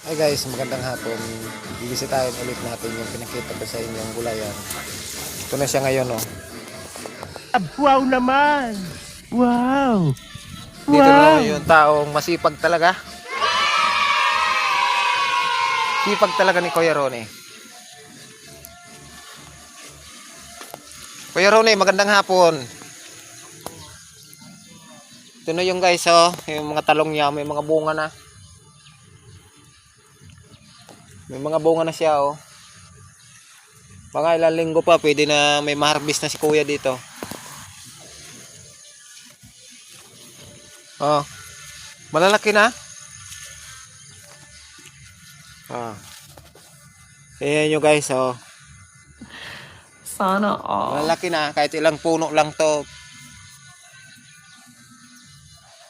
Hi guys, magandang hapon. Bibisitahin ulit natin yung pinakita ko sa inyong gulayan. Ito na siya ngayon, oh. Wow naman! Wow! Dito na naman Wow! yung taong masipag talaga. Sipag talaga ni Kuya Ronnie. Kuya Ronnie, magandang hapon. Ito na yung guys, oh. Yung mga talong niya, may mga bunga na. May mga bunga na siya, oh. Mga ilang linggo pa, pwede na may ma-harvest na si Kuya dito. Oh. Malalaki na. Oh. Ayan nyo guys, oh. Sana all. Malalaki na, kahit ilang puno lang to.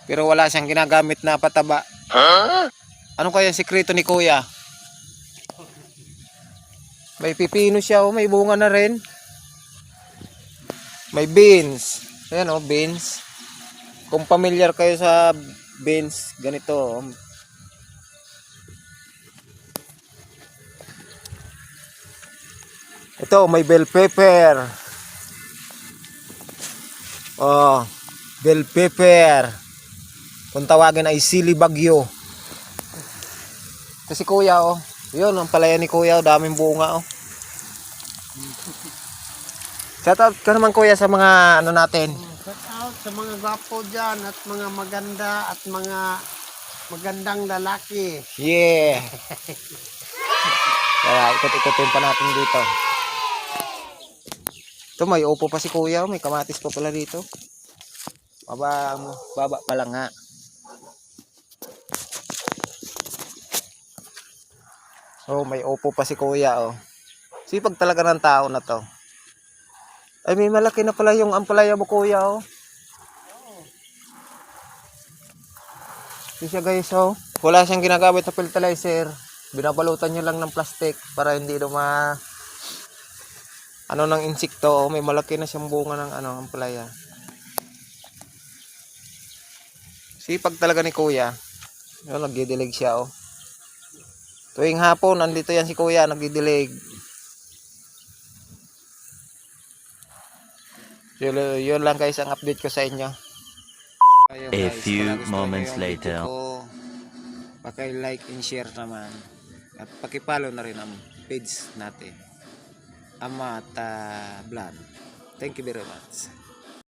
Pero wala siyang ginagamit na pataba. Huh? Ano kaya sikreto ni Kuya? May pipino siya, oh, may bunga na rin. May beans. Ayan, oh, beans. Kung familiar kayo sa beans, ganito, oh. Ito, may bell pepper. Oh, bell pepper. Kung tawagin ay sili bagyo. Kasi Kuya, oh. Yun, ang palaya ni Kuya, oh, daming bunga, oh. Shoutout ka naman Kuya sa mga ano natin. Shout out sa mga gwapo dyan at mga maganda at mga magandang lalaki. Yeah. Kaya ikot-ikotin pa natin dito. Ito may upo pa si Kuya, may kamatis pa pala dito. Baba pa lang nga. Oh, may upo pa si Kuya, oh. Sipag talaga ng tao na to. Ay, may malaki na pala yung ampalaya mo Kuya, oh. Ito siya guys, oh. Wala siyang ginagamit na fertilizer. Binabalutan niya lang ng plastic para hindi ano ng insekto, oh. May malaki na siyang bunga ng ampalaya. Sipag talaga ni Kuya. Yun, nagdidilig siya, oh. Tuwing hapon, nandito yan si Kuya, nagdidilig. Yun lang guys ang update ko sa inyo. Ayun, A guys, few kung nagustuhan moments nyo yung video later. ko, paki-like and share naman. At paki-follow na rin ang page natin. Amata Vlog. Thank you very much.